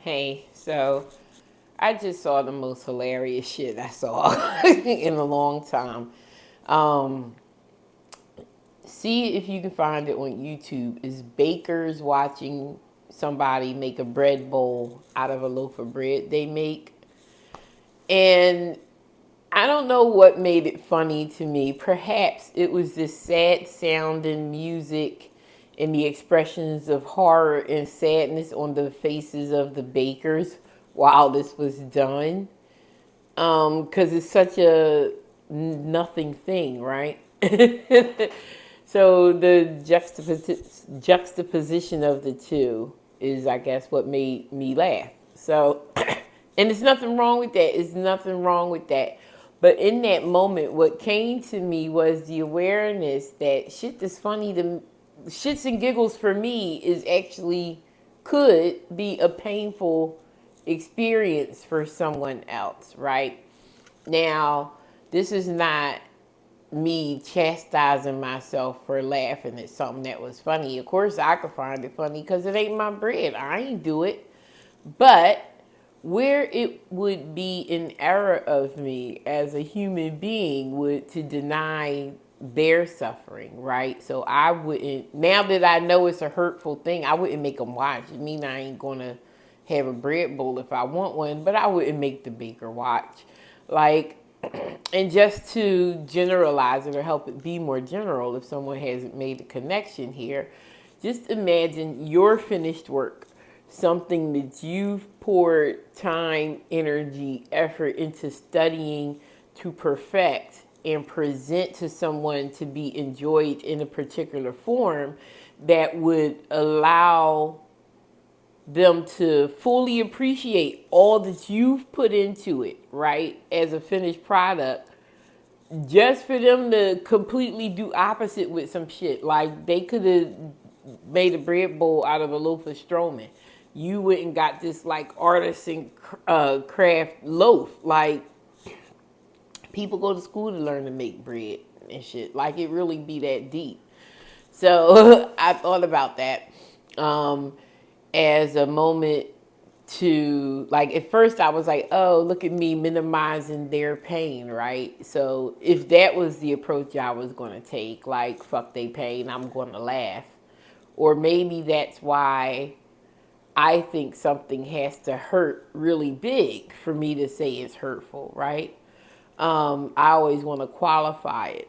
Hey, so I just saw the most hilarious shit I saw in a long time. Um, See if you can find it on YouTube. Is bakers watching somebody make a bread bowl out of a loaf of bread they make. And I don't know what made it funny to me. Perhaps it was this sad sounding music and the expressions of horror and sadness on the faces of the bakers while this was done. Because it's such a nothing thing, right? So the juxtaposition of the two is, I guess, what made me laugh. So, and there's nothing wrong with that. There's nothing wrong with that. But in that moment, what came to me was the awareness that shit that's funny to shits and giggles for me is actually could be a painful experience for someone else, right? Now, this is not me chastising myself for laughing at something that was funny. Of course, I could find it funny because it ain't my bread. I ain't do it. But where it would be an error of me as a human being would to deny their suffering, right? So I wouldn't, now that I know it's a hurtful thing, I wouldn't make them watch. I mean, I ain't gonna have a bread bowl if I want one, but I wouldn't make the baker watch. Like, and just to generalize it or help it be more general, if someone hasn't made a connection here, just imagine your finished work, something that you've poured time, energy, effort into studying to perfect and present to someone to be enjoyed in a particular form that would allow them to fully appreciate all that you've put into it, right, as a finished product, just for them to completely do opposite with some shit. Like, they could have made a bread bowl out of a loaf of Stroman. You went and got this, like, artisan craft loaf. Like, people go to school to learn to make bread and shit. Like, it really be that deep. So I thought about that as a moment to, like, at first I was like, oh, look at me minimizing their pain, right? So if that was the approach I was going to take, like, fuck they pain, I'm going to laugh. Or maybe that's why I think something has to hurt really big for me to say it's hurtful, right? I always want to qualify it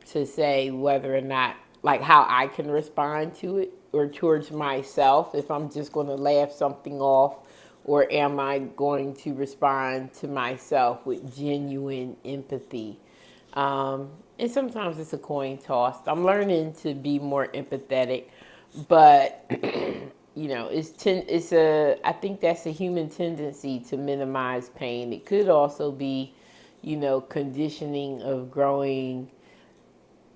to say whether or not, like, how I can respond to it or towards myself, if I'm just going to laugh something off, or am I going to respond to myself with genuine empathy. And sometimes it's a coin toss. I'm learning to be more empathetic, but I think that's a human tendency to minimize pain. It could also be, conditioning of growing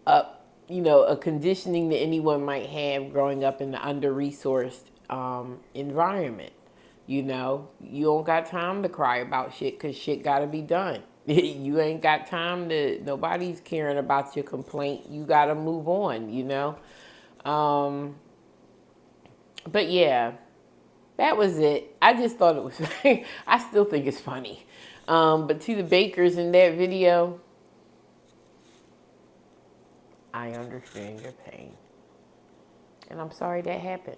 up, a conditioning that anyone might have growing up in the under-resourced environment. You don't got time to cry about shit because shit got to be done. You ain't got time nobody's caring about your complaint. You got to move on. Um, but yeah, that was it. I just thought it was, I still think it's funny. But to the bakers in that video, I understand your pain. And I'm sorry that happened.